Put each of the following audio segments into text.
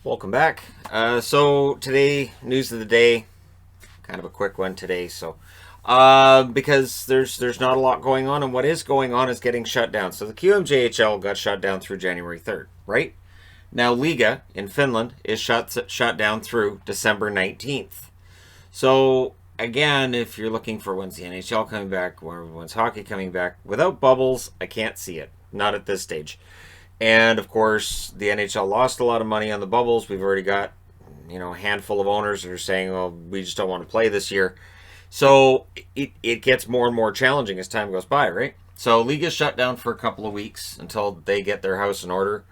Welcome back. So today, news of the day, kind of a quick one today. Because there's not a lot going on, and what is going on is getting shut down. So the QMJHL got shut down through January 3rd, right? Now Liiga in Finland is shut down through December 19th. So again, if you're looking for when's the NHL coming back, when's hockey coming back, without bubbles, I can't see it. Not at this stage. And of course, the NHL lost a lot of money on the bubbles. We've already got, a handful of owners that are saying, well, we just don't want to play this year. So it gets more and more challenging as time goes by, right? So Liiga is shut down for a couple of weeks until they get their house in order.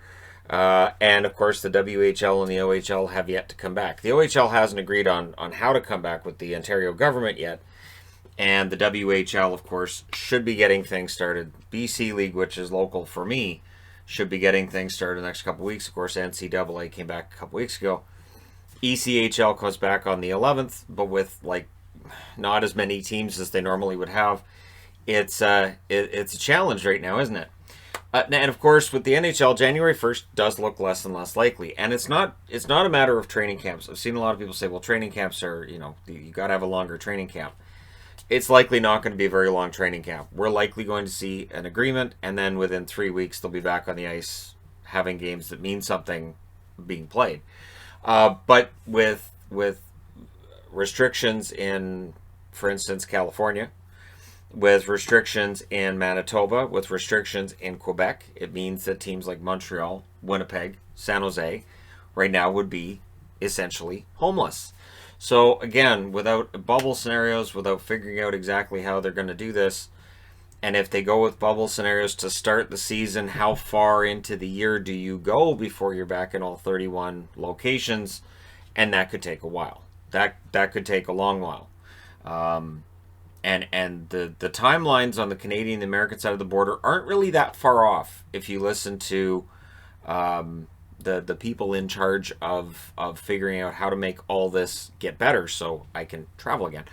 And of course, the WHL and the OHL have yet to come back. The OHL hasn't agreed on how to come back with the Ontario government yet. And the WHL, of course, should be getting things started. BC League, which is local for me, should be getting things started in the next couple of weeks. Of course, NCAA came back a couple of weeks ago. ECHL comes back on the 11th, but with not as many teams as they normally would have. It's a challenge right now, isn't it? And of course, with the NHL, January 1st does look less and less likely, and it's not a matter of training camps. I've seen a lot of people say, well, training camps are you got to have a longer training camp. It's likely not going to be a very long training camp. We're likely going to see an agreement, and then within 3 weeks, they'll be back on the ice having games that mean something being played. But with restrictions in, for instance, California, with restrictions in Manitoba, with restrictions in Quebec, it means that teams like Montreal, Winnipeg, San Jose, right now would be essentially homeless. So again, without bubble scenarios, without figuring out exactly how they're going to do this, and if they go with bubble scenarios to start the season, how far into the year do you go before you're back in all 31 locations? And that could take a while. That could take a long while. And the timelines on the Canadian and American side of the border aren't really that far off if you listen to the people in charge of figuring out how to make all this get better so I can travel again.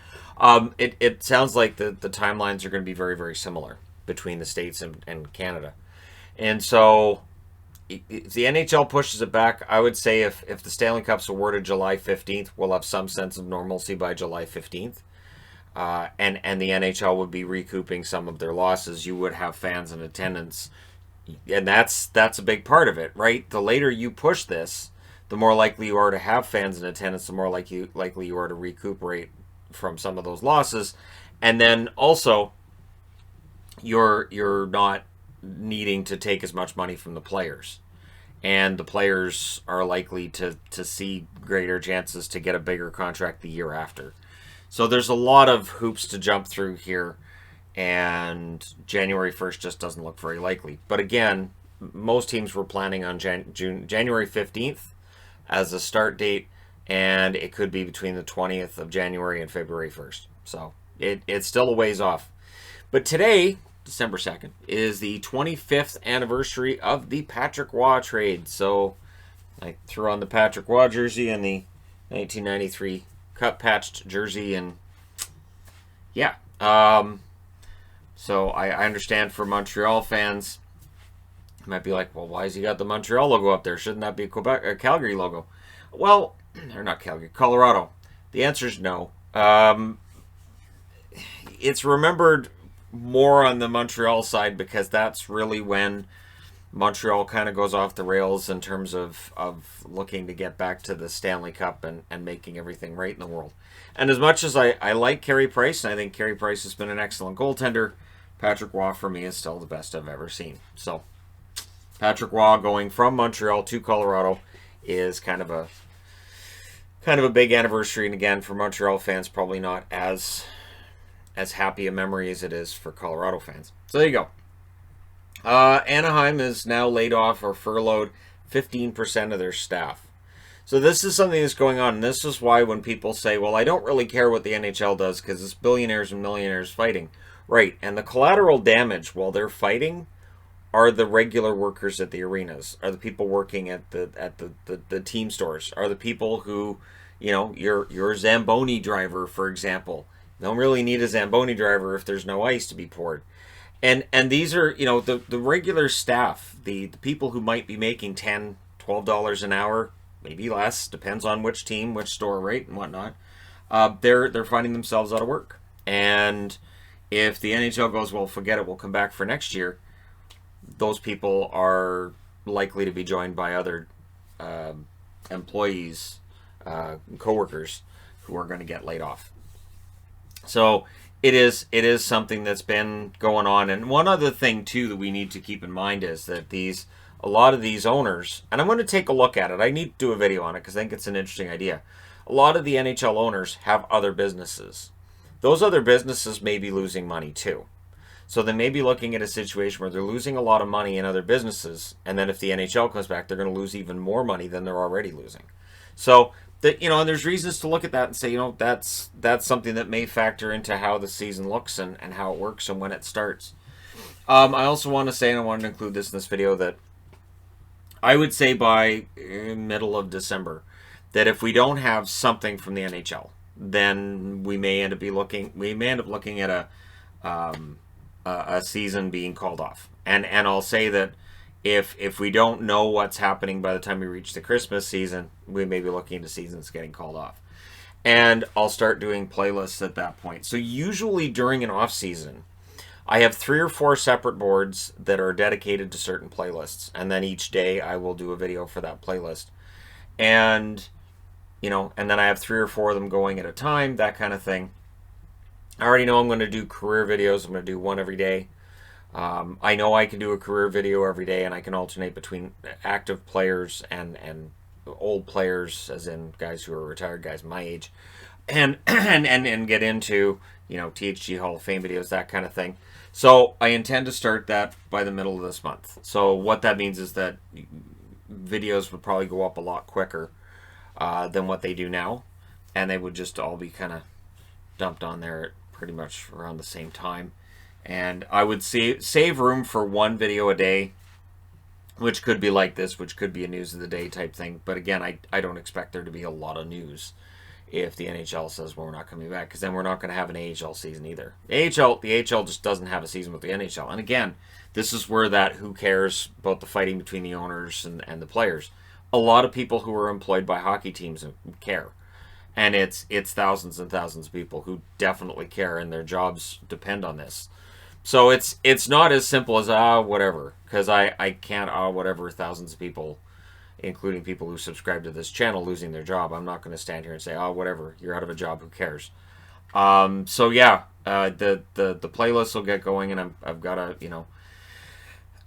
It sounds like the timelines are going to be very, very similar between the States and Canada. And so if the NHL pushes it back, I would say if the Stanley Cup's awarded July 15th, we'll have some sense of normalcy by July 15th. And the NHL would be recouping some of their losses. You would have fans in attendance. And that's a big part of it, right? The later you push this, the more likely you are to have fans in attendance, the more likely you are to recuperate from some of those losses. And then also, you're not needing to take as much money from the players. And the players are likely to see greater chances to get a bigger contract the year after. So there's a lot of hoops to jump through here. And January 1st just doesn't look very likely. But again, most teams were planning on January 15th as a start date, and it could be between the 20th of January and February 1st. So it's still a ways off. But today, December 2nd, is the 25th anniversary of the Patrick Roy trade. So I threw on the Patrick Roy jersey and the 1993 cut-patched jersey, and yeah. So I understand for Montreal fans, you might be like, well, why has he got the Montreal logo up there? Shouldn't that be a Quebec or Calgary logo? Well, or not Calgary, Colorado. The answer is no. It's remembered more on the Montreal side because that's really when Montreal kind of goes off the rails in terms of looking to get back to the Stanley Cup and making everything right in the world. And as much as I like Carey Price, and I think Carey Price has been an excellent goaltender, Patrick Roy for me is still the best I've ever seen. So Patrick Roy going from Montreal to Colorado is kind of a big anniversary, and again for Montreal fans, probably not as happy a memory as it is for Colorado fans. So there you go. Anaheim is now laid off or furloughed 15% of their staff. So this is something that's going on, and this is why when people say, well, I don't really care what the NHL does because it's billionaires and millionaires fighting. Right, and the collateral damage while they're fighting are the regular workers at the arenas, are the people working at the team stores, are the people who, your Zamboni driver, for example. You don't really need a Zamboni driver if there's no ice to be poured. And these are, the regular staff, the people who might be making $10, $12 an hour, maybe less, depends on which team, which store, right, and whatnot. They're finding themselves out of work. And if the NHL goes, well, forget it, we'll come back for next year, those people are likely to be joined by other employees, coworkers who are going to get laid off. So it is something that's been going on. And one other thing too that we need to keep in mind is that a lot of these owners, and I'm going to take a look at it. I need to do a video on it because I think it's an interesting idea. A lot of the NHL owners have other businesses. Those other businesses may be losing money too. So they may be looking at a situation where they're losing a lot of money in other businesses, and then if the NHL comes back, they're going to lose even more money than they're already losing. So that, and there's reasons to look at that and say, that's something that may factor into how the season looks and how it works and when it starts. I also want to say, and I wanted to include this in this video, that I would say by middle of December, that if we don't have something from the NHL, then we may end up looking at a season being called off. And I'll say that if we don't know what's happening by the time we reach the Christmas season, we may be looking into seasons getting called off. And I'll start doing playlists at that point. So usually during an off season, I have 3 or 4 separate boards that are dedicated to certain playlists. And then each day I will do a video for that playlist. And, and then I have 3 or 4 of them going at a time, that kind of thing. I already know I'm going to do career videos. I'm going to do one every day. I know I can do a career video every day, and I can alternate between active players and old players, as in guys who are retired, guys my age, and get into THG Hall of Fame videos, that kind of thing. So I intend to start that by the middle of this month. So what that means is that videos would probably go up a lot quicker than what they do now, and they would just all be kind of dumped on there pretty much around the same time. And I would save room for one video a day, which could be like this, which could be a news of the day type thing. But again, I don't expect there to be a lot of news if the NHL says, well, we're not coming back, because then we're not going to have an AHL season either. The AHL just doesn't have a season with the NHL. And again, this is where that who cares about the fighting between the owners and the players. A lot of people who are employed by hockey teams care. And it's thousands and thousands of people who definitely care, and their jobs depend on this. So it's not as simple as whatever, because I can't whatever thousands of people, including people who subscribe to this channel, losing their job. I'm not going to stand here and say whatever, you're out of a job, who cares? So yeah, the playlist will get going, and I've got to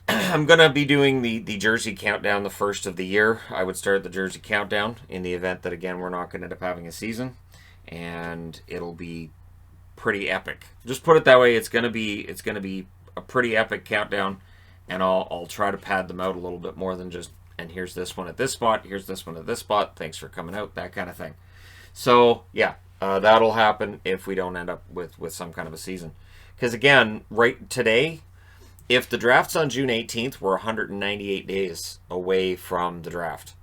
I'm going to be doing the jersey countdown the first of the year. I would start the jersey countdown in the event that, again, we're not going to end up having a season. And it'll be pretty epic. Just put it that way. It's going to be a pretty epic countdown. And I'll try to pad them out a little bit more than just, and here's this one at this spot, here's this one at this spot, thanks for coming out, that kind of thing. So, yeah, that'll happen if we don't end up with some kind of a season. Because, again, right today, if the draft's on June 18th, we're 198 days away from the draft.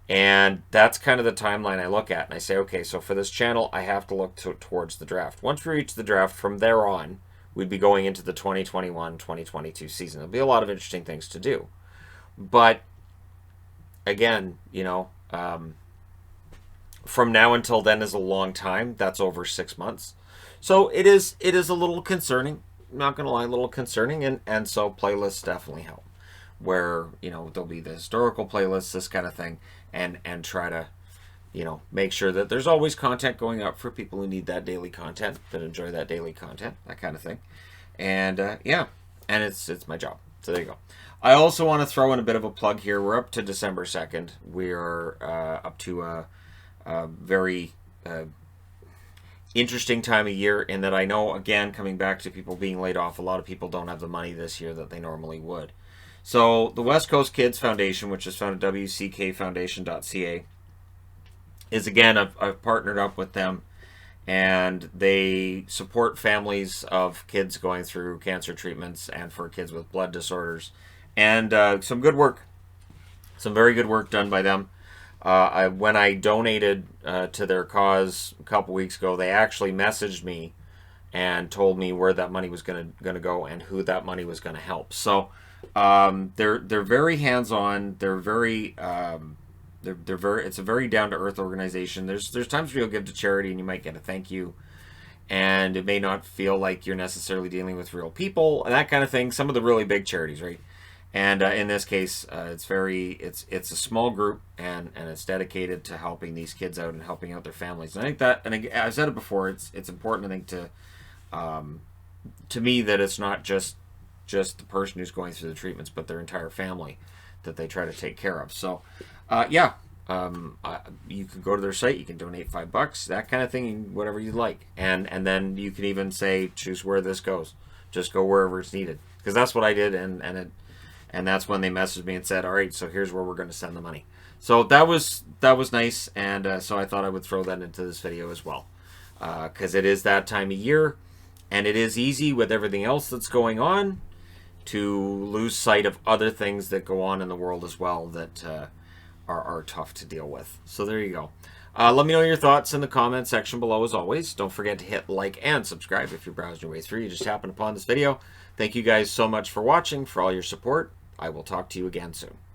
And that's kind of the timeline I look at. And I say, okay, so for this channel, I have to look towards the draft. Once we reach the draft, from there on, we'd be going into the 2021-2022 season. There'll be a lot of interesting things to do. But, again, from now until then is a long time. That's over 6 months. So it is a little concerning. Not going to lie, a little concerning, and so playlists definitely help, where there'll be the historical playlists, this kind of thing, and try to make sure that there's always content going up for people who need that daily content, that enjoy that daily content, that kind of thing. And yeah, and it's my job. So there you go. I also want to throw in a bit of a plug here. We're up to December 2nd. We are up to a very interesting time of year, in that I know, again, coming back to people being laid off, a lot of people don't have the money this year that they normally would. So the West Coast Kids Foundation, which is found at wckfoundation.ca, is, again, I've partnered up with them, and they support families of kids going through cancer treatments and for kids with blood disorders. And some good work, some very good work done by them. When I donated to their cause a couple weeks ago, they actually messaged me and told me where that money was going to go and who that money was going to help. So they're very hands-on. They're very they're very, it's a very down to earth organization. There's times where you'll give to charity and you might get a thank you, and it may not feel like you're necessarily dealing with real people and that kind of thing. Some of the really big charities, right? And in this case, it's a small group, and it's dedicated to helping these kids out and helping out their families. And I think that, and I've said it before, it's important, I think, to me, that it's not just the person who's going through the treatments, but their entire family that they try to take care of. So, yeah, you can go to their site, you can donate $5, that kind of thing, whatever you like, and then you can even say, choose where this goes. Just go wherever it's needed, because that's what I did, and that's when they messaged me and said, all right, so here's where we're going to send the money. So that was nice, and so I thought I would throw that into this video as well, because it is that time of year, and it is easy with everything else that's going on to lose sight of other things that go on in the world as well that are tough to deal with. So there you go. Let me know your thoughts in the comment section below as always. Don't forget to hit like and subscribe if you're browsing your way through. You just happened upon this video. Thank you guys so much for watching, for all your support. I will talk to you again soon.